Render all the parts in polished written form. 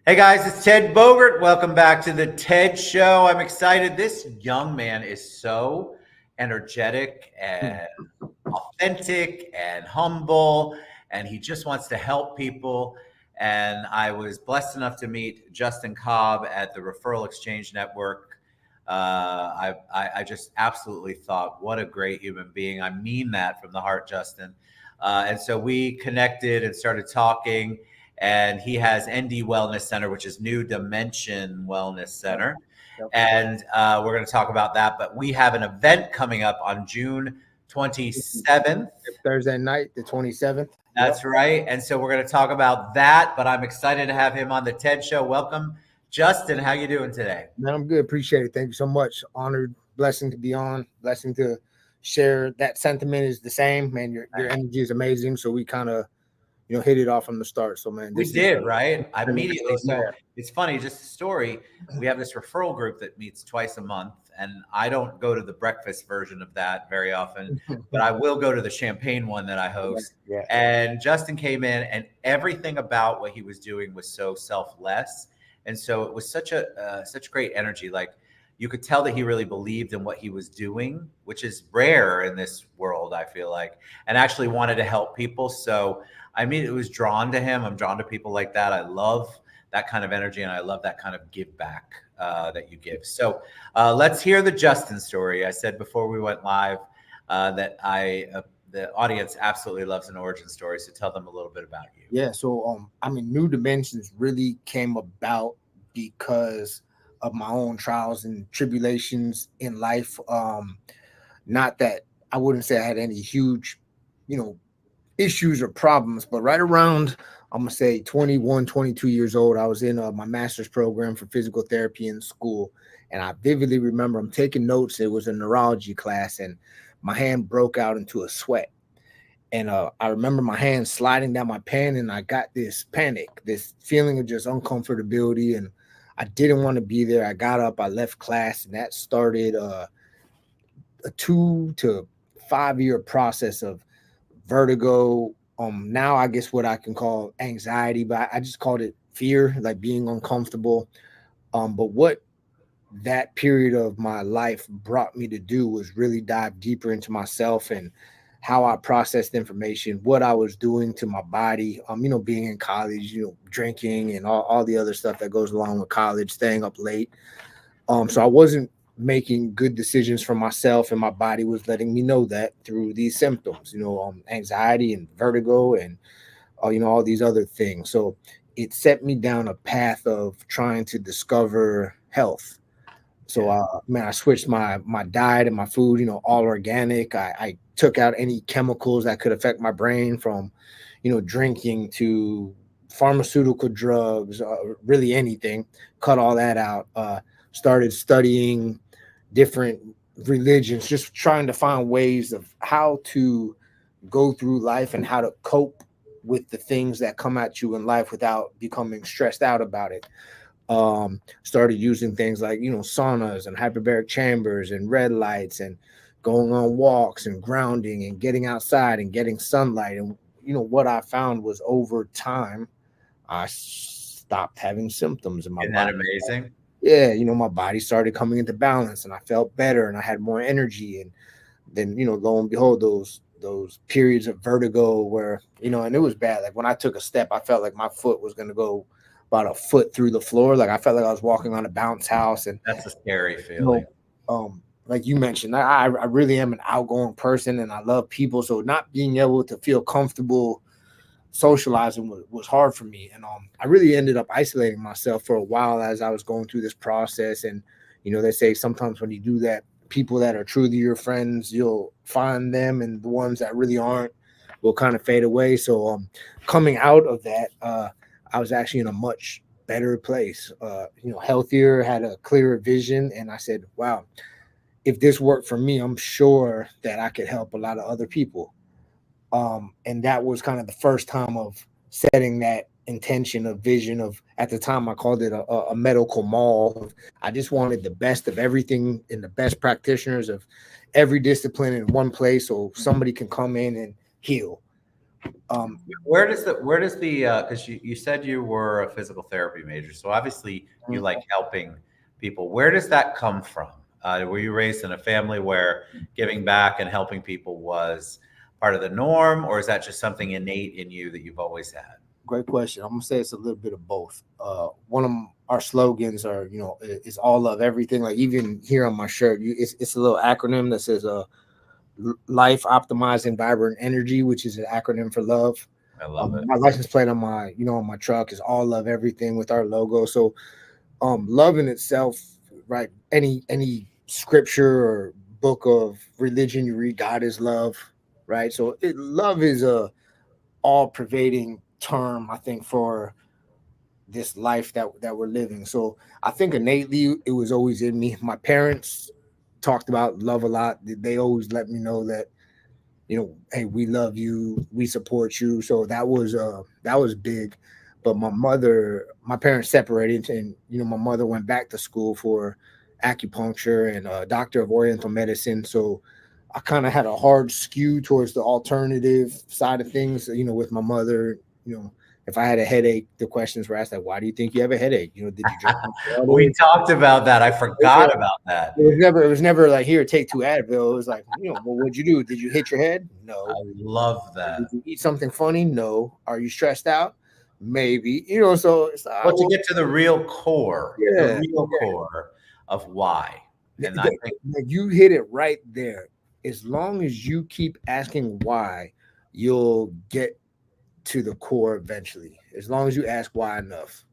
Hey guys, it's Ted Bogert. Welcome back to the TED Show. I'm excited. This young man is so energetic and authentic and humble, and he just wants to help people. And I was blessed enough to meet Justin Cobb at the Referral Exchange Network. I just absolutely thought, what a great human being. I mean that from the heart, Justin. And so we connected and started talking. And he has ND Wellness Center, which is New Dimension Wellness Center. Yep. And we're going to talk about that. But we have an event coming up on June 27th. Thursday night, the 27th. That's right. And so we're going to talk about that. But I'm excited to have him on the TED Show. Welcome, Justin. How you doing today? Man, I'm good. Appreciate it. Thank you so much. Honored, blessing to be on, blessing to share. That sentiment is the same, man. Your energy is amazing. So we kind of, hit it off from the start. So, man, We did, right? I immediately. So it's funny, just a story. We have this referral group that meets twice a month, and I don't go to the breakfast version of that very often, but I will go to the champagne one that I host. Yeah. And Justin came in, and everything about what he was doing was so selfless, and so it was such great energy. Like you could tell that he really believed in what he was doing, which is rare in this world, I feel like, and actually wanted to help people. So I mean, it was drawn to him. I'm drawn to people like that. I love that kind of energy, and I love that kind of give back that you give. So let's hear the Justin story. I said before we went live that the audience absolutely loves an origin story. So tell them a little bit about you. Yeah. So, New Dimensions really came about because of my own trials and tribulations in life. Not that I wouldn't say I had any huge, issues or problems, but right around, I'm gonna say 21, 22 years old, I was in my master's program for physical therapy in school. And I vividly remember I'm taking notes. It was a neurology class, and my hand broke out into a sweat. And I remember my hand sliding down my pen, and I got this panic, this feeling of just uncomfortability. And I didn't want to be there. I got up, I left class, and that started a 2 to 5 year process of vertigo. Now I guess what I can call anxiety, but I just called it fear, like being uncomfortable. But what that period of my life brought me to do was really dive deeper into myself and how I processed information, what I was doing to my body. Being in college, drinking and all the other stuff that goes along with college, staying up late. So I wasn't making good decisions for myself, and my body was letting me know that through these symptoms, anxiety and vertigo and all these other things. So it set me down a path of trying to discover health. So I switched my diet and my food, all organic. I took out any chemicals that could affect my brain, from drinking to pharmaceutical drugs, really anything. Cut all that out. Started studying different religions, just trying to find ways of how to go through life and how to cope with the things that come at you in life without becoming stressed out about it. Started using things like, saunas and hyperbaric chambers and red lights, and going on walks and grounding and getting outside and getting sunlight. And, what I found was, over time, I stopped having symptoms in my Isn't body. that amazing? Yeah, my body started coming into balance, and I felt better, and I had more energy. And then, lo and behold, those periods of vertigo where, and it was bad. Like when I took a step, I felt like my foot was going to go about a foot through the floor. Like I felt like I was walking on a bounce house. And that's a scary feeling. Like you mentioned, I really am an outgoing person, and I love people. So not being able to feel comfortable socializing was hard for me. And I really ended up isolating myself for a while as I was going through this process. And they say sometimes when you do that, people that are truly your friends, you'll find them, and the ones that really aren't will kind of fade away. So coming out of that, I was actually in a much better place, healthier, had a clearer vision. And I said, wow, if this worked for me, I'm sure that I could help a lot of other people. And that was kind of the first time of setting that intention of vision of, at the time I called it a medical mall. I just wanted the best of everything and the best practitioners of every discipline in one place, so somebody can come in and heal. Where does the because you said you were a physical therapy major, so obviously you like helping people. Where does that come from? Were you raised in a family where giving back and helping people was part of the norm, or is that just something innate in you that you've always had? Great question. I'm gonna say it's a little bit of both. One of our slogans are, is all love everything. Like even here on my shirt, it's a little acronym that says life optimizing vibrant energy, which is an acronym for love. I love it. My license plate on my truck is all love everything with our logo. So love in itself, right? Any scripture or book of religion you read, God is love, right? So love is a all pervading term, I think, for this life that we're living. So I think innately it was always in me. My parents talked about love a lot. They always let me know that, hey, we love you, we support you. So that was big. But my parents separated, and my mother went back to school for acupuncture and a doctor of oriental medicine. So I kind of had a hard skew towards the alternative side of things, with my mother. If I had a headache, the questions were asked like, why do you think you have a headache? Did you drink water? We talked about that. I forgot about that. It was never like, here, take 2 Advil. It was like, well, what'd you do? Did you hit your head? I No. love Did that. you eat something funny? No. Are you stressed out? Maybe. So it's like, Well, to get to the yeah. real core of why. And I think You hit it right there. As long as you keep asking why, you'll get to the core eventually. As long as you ask why enough.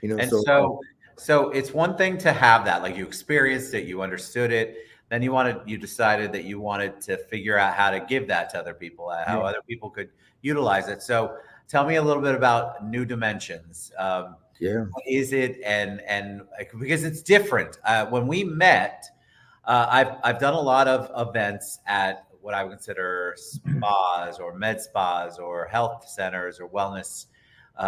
and So so it's one thing to have that, like you experienced it, you understood it, then you decided that you wanted to figure out how to give that to other people, how yeah, other people could utilize it. So tell me a little bit about New Dimensions. yeah. What is it? And like, because it's different. When we met, I've done a lot of events at what I would consider spas or med spas or health centers or wellness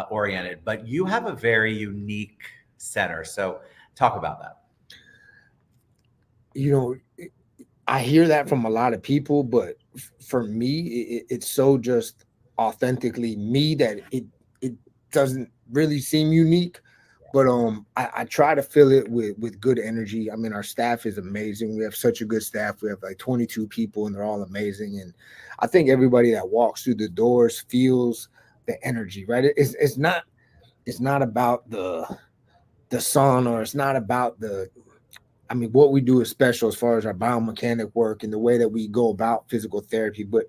oriented, but you have a very unique center. So talk about that. You know, I hear that from a lot of people, but for me, it's so just authentically me that it doesn't really seem unique. But I try to fill it with good energy. I mean, our staff is amazing. We have such a good staff. We have like 22 people, and they're all amazing. And I think everybody that walks through the doors feels the energy, right? It's not about the sun, or it's not about the I mean, what we do is special as far as our biomechanic work and the way that we go about physical therapy. But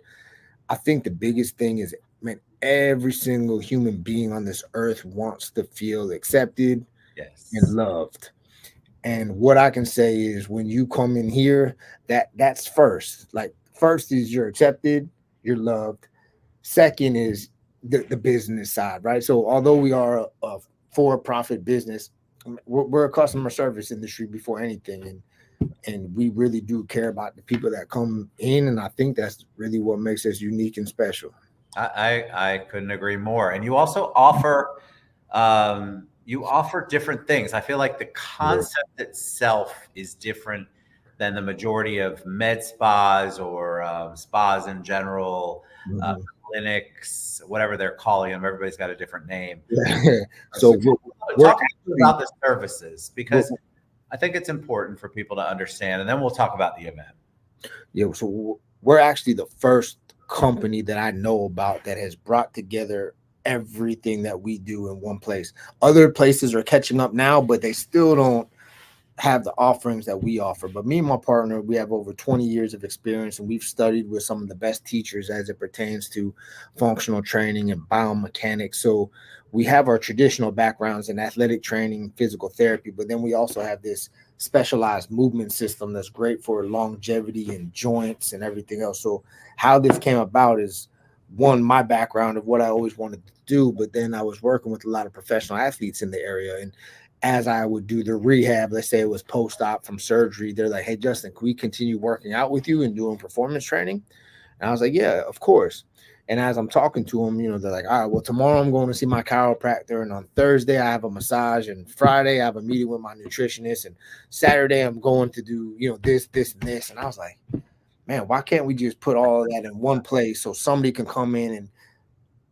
I think the biggest thing is, man, every single human being on this earth wants to feel accepted and Yes. loved. And what I can say is, when you come in here, that's first. Like, first is you're accepted, you're loved. Second is the business side, right? So although we are a for-profit business, we're a customer service industry before anything, and we really do care about the people that come in, and I think that's really what makes us unique and special. I couldn't agree more. And you offer different things. I feel like the Yeah. concept itself is different than the majority of med spas or spas in general, uh, Mhm. clinics, whatever they're calling them. Everybody's got a different name. Yeah. So So we're talk actually about the services, we're, because I think it's important for people to understand, and then we'll talk about the event. yeah, so we're actually the first company that I know about that has brought together everything that we do in one place. Other places are catching up now, but they still don't have the offerings that we offer. But me and my partner, we have over 20 years of experience, and we've studied with some of the best teachers as it pertains to functional training and biomechanics. So we have our traditional backgrounds in athletic training, physical therapy, but then we also have this specialized movement system that's great for longevity and joints and everything else. So how this came about is, one, my background of what I always wanted to do, but then I was working with a lot of professional athletes in the area, and as I would do the rehab, let's say it was post-op from surgery, they're like, hey, Justin, can we continue working out with you and doing performance training? And I was like, yeah, of course. And as I'm talking to them, they're like, all right, well, tomorrow I'm going to see my chiropractor. And on Thursday, I have a massage. And Friday, I have a meeting with my nutritionist. And Saturday, I'm going to do, this, and this. And I was like, man, why can't we just put all of that in one place so somebody can come in and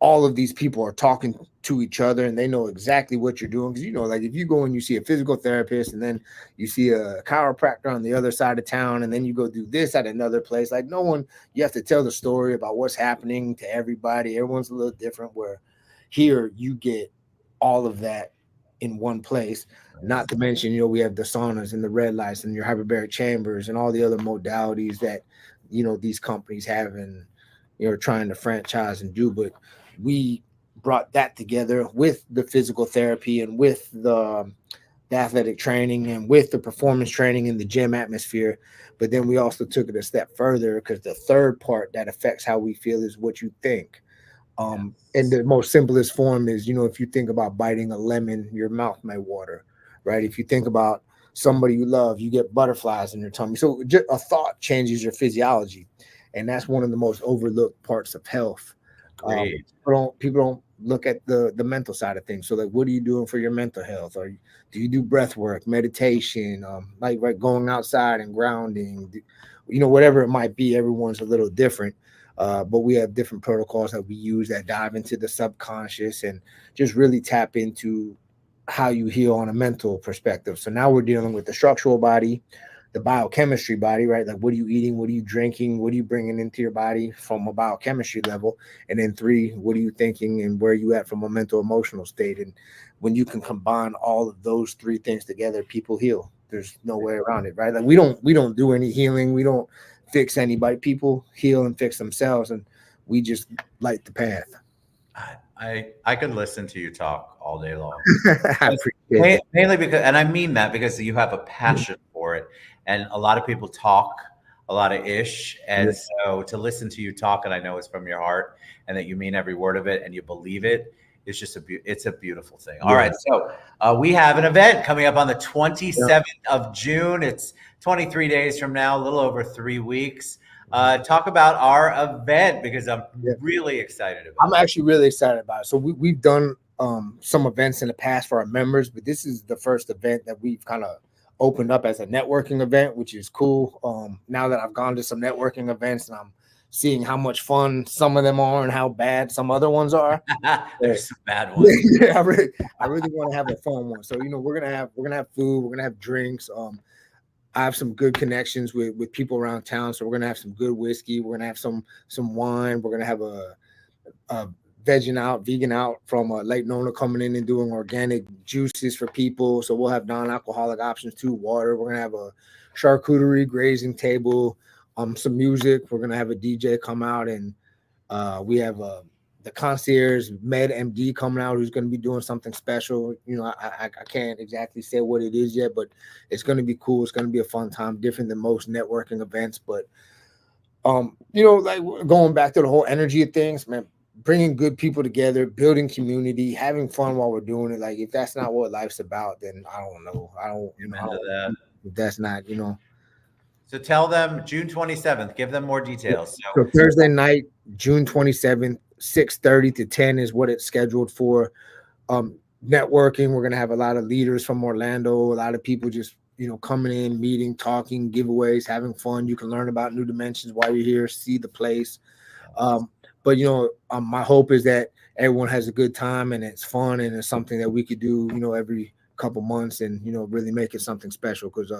all of these people are talking to each other and they know exactly what you're doing? Because, you know, like if you go and you see a physical therapist and then you see a chiropractor on the other side of town and then you go do this at another place, like no one, you have to tell the story about what's happening to everybody. Everyone's a little different, where here you get all of that in one place. Not to mention, you know, we have the saunas and the red lights and your hyperbaric chambers and all the other modalities that, you know, these companies have and, you know, trying to franchise and do. But we brought that together with the physical therapy and with the athletic training and with the performance training in the gym atmosphere. But then we also took it a step further, because the third part that affects how we feel is what you think. And the most simplest form is, you know, if you think about biting a lemon, your mouth may water, right? If you think about somebody you love, you get butterflies in your tummy. So just a thought changes your physiology. And that's one of the most overlooked parts of health. Agreed. People don't look at the mental side of things. So like, what are you doing for your mental health? Or do you do breath work, meditation, like right, going outside and grounding, you know, whatever it might be. Everyone's a little different. But we have different protocols that we use that dive into the subconscious and just really tap into how you heal on a mental perspective. So now we're dealing with the structural body, the biochemistry body, right? Like, what are you eating? What are you drinking? What are you bringing into your body from a biochemistry level? And then three, what are you thinking and where are you at from a mental emotional state? And when you can combine all of those three things together, people heal. There's no way around it, right? Like we don't do any healing. We don't fix anybody. People heal and fix themselves, and we just light the path. I could listen to you talk all day long. I appreciate that. Mainly because, and I mean that because you have a passion for it, and a lot of people talk a lot of ish, Yeah. and so to listen to you talk, and I know it's from your heart, and that you mean every word of it, and you believe it, it's just it's a beautiful thing. All Yeah. right, so we have an event coming up on the Yeah. 27th of June. It's 23 days from now, a little over 3 weeks. Talk about our event because I'm Yeah. really excited I'm about it. actually really excited about it. So we've done some events in the past for our members, but this is the first event that we've kind of opened up as a networking event, which is cool. Now that I've gone to some networking events and I'm seeing how much fun some of them are and how bad some other ones are. There's some bad ones. Yeah, I really want to have a fun one. So, you know, we're gonna have food, we're gonna have drinks. I have some good connections with people around town, so we're gonna have some good whiskey. We're gonna have some wine. We're gonna have a vegan out from Lake Nona coming in and doing organic juices for people. So we'll have non-alcoholic options too. Water. We're gonna have a charcuterie grazing table. Some music. We're gonna have a DJ come out, and we have the concierge Med MD coming out, who's going to be doing something special. You know, I can't exactly say what it is yet, but it's going to be cool. It's going to be a fun time, different than most networking events. But you know, like going back to the whole energy of things, man, bringing good people together, building community, having fun while we're doing it. Like if that's not what life's about, then I don't know. I don't, you know, I Amen to that. don't, if that's not, you know. So tell them June 27th. Give them more details. So Thursday night, June 27th, 6:30 to 10 is what it's scheduled for. Networking. We're gonna have a lot of leaders from Orlando, a lot of people just, you know, coming in, meeting, talking, giveaways, having fun. You can learn about New Dimensions while you're here, see the place. But you know, my hope is that everyone has a good time and it's fun and it's something that we could do, you know, every couple months and, you know, really make it something special. Because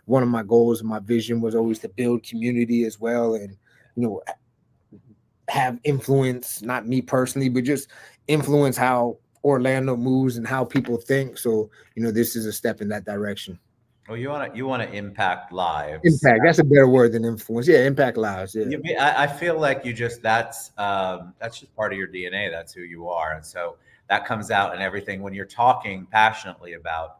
one of my goals and my vision was always to build community as well, and, you know, have influence, not me personally, but just influence how Orlando moves and how people think. So, you know, this is a step in that direction. well, you want to impact lives. Impact. That's a better word than influence. Yeah, impact lives. Yeah. I feel like you just that's just part of your DNA. That's who you are, and so that comes out in everything when you're talking passionately about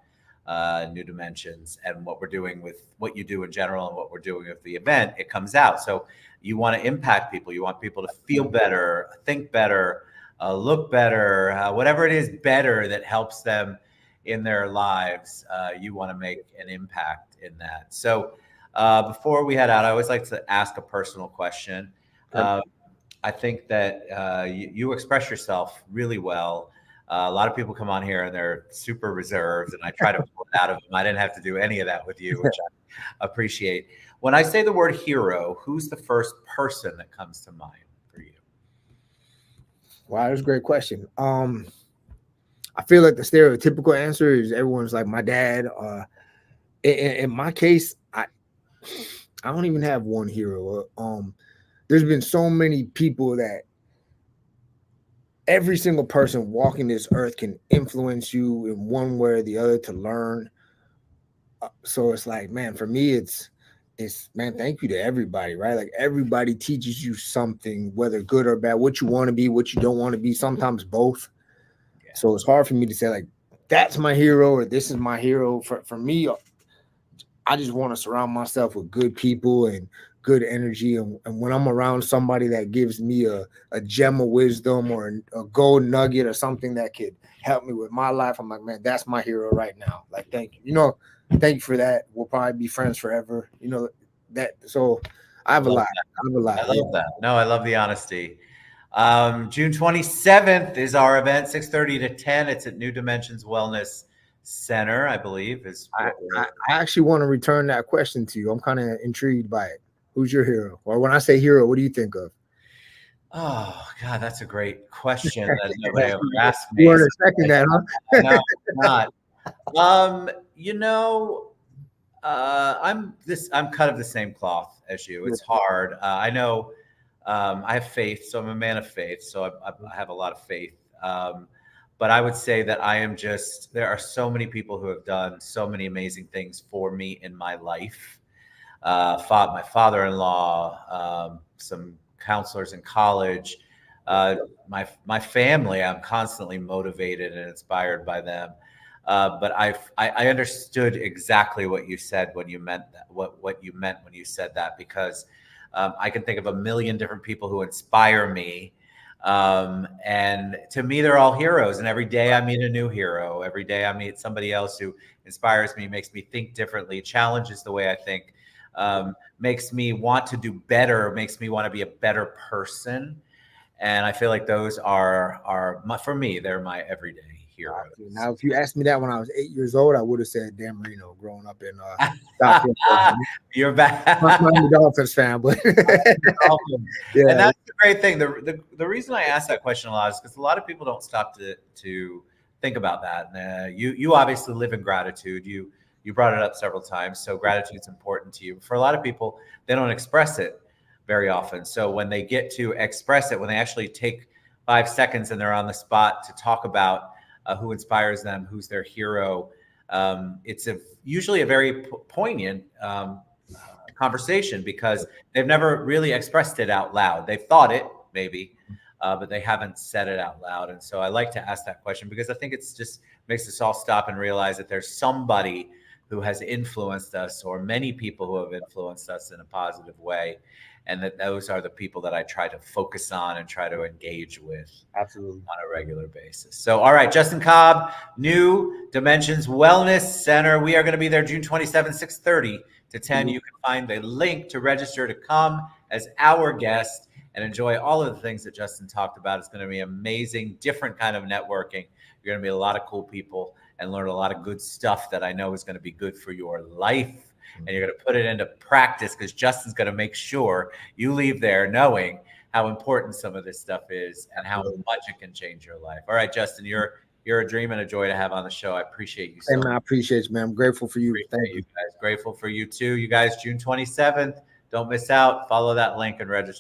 New Dimensions and what we're doing with what you do in general and what we're doing with the event. It comes out. So you want to impact people. You want people to feel better, think better, look better, whatever it is better that helps them in their lives. You want to make an impact in that. So before we head out, I always like to ask a personal question. Okay. I think that you express yourself really well. A lot of people come on here and they're super reserved, and I try to pull it out of them. I didn't have to do any of that with you, which I appreciate. When I say the word hero, who's the first person that comes to mind for you? Wow, that's a great question. I feel like the stereotypical answer is everyone's like my dad. In my case, I don't even have one hero. There's been so many people that every single person walking this earth can influence you in one way or the other to learn. So it's like, man, for me, it's man, thank you to everybody, right? Like everybody teaches you something, whether good or bad, what you want to be, what you don't want to be, sometimes both. Yeah. So it's hard for me to say like that's my hero or this is my hero. For me, I just want to surround myself with good people and good energy. And when I'm around somebody that gives me a gem of wisdom or a gold nugget or something that could help me with my life, I'm like, man, that's my hero right now. Like, thank you. You know, thank you for that. We'll probably be friends forever. You know, that. So I have a lot. I have a lot. I love that. No, I love the honesty. June 27th is our event, 6:30 to 10. It's at New Dimensions Wellness Center, I believe. I actually want to return that question to you. I'm kind of intrigued by it. Who's your hero? Or when I say hero, what do you think of? Oh God, that's a great question that nobody ever asked me. You weren't expecting that, huh? No, not. You know, I'm cut of the same cloth as you. It's hard. I know. I have faith, so I'm a man of faith. So I have a lot of faith. But I would say that I am just, there are so many people who have done so many amazing things for me in my life. My father-in-law, some counselors in college, my family, I'm constantly motivated and inspired by them. But I understood exactly what you said when you meant that, what you meant when you said that, because I can think of a million different people who inspire me. And to me, they're all heroes. And every day I meet a new hero. Every day I meet somebody else who inspires me, makes me think differently, challenges the way I think, makes me want to do better, makes me want to be a better person. And I feel like those are for me, they're my everyday heroes. Now, if you asked me that when I was 8 years old, I would have said Dan Marino growing up in South Carolina. You're back. I'm a Dolphins fan, but yeah. And that's the great thing. The reason I ask that question a lot is because a lot of people don't stop to think about that. You obviously live in gratitude. You brought it up several times. So gratitude is important to you. For a lot of people, they don't express it very often. So when they get to express it, when they actually take 5 seconds and they're on the spot to talk about who inspires them, who's their hero, it's usually a very poignant conversation because they've never really expressed it out loud. They've thought it maybe, but they haven't said it out loud. And so I like to ask that question because I think it's just makes us all stop and realize that there's somebody who has influenced us, or many people who have influenced us in a positive way. And that those are the people that I try to focus on and try to engage with absolutely on a regular basis. So, all right, Justin Cobb, New Dimensions Wellness Center. We are going to be there June 27th, 6:30 to 10. You can find the link to register to come as our guest and enjoy all of the things that Justin talked about. It's going to be amazing, different kind of networking. You're going to meet a lot of cool people and learn a lot of good stuff that I know is going to be good for your life. And you're going to put it into practice because Justin's going to make sure you leave there knowing how important some of this stuff is and how much it can change your life. All right, Justin, you're a dream and a joy to have on the show. I appreciate you so much. I appreciate you, man. I'm grateful for you. Thank you guys. Grateful for you too. You guys, June 27th. Don't miss out. Follow that link and register.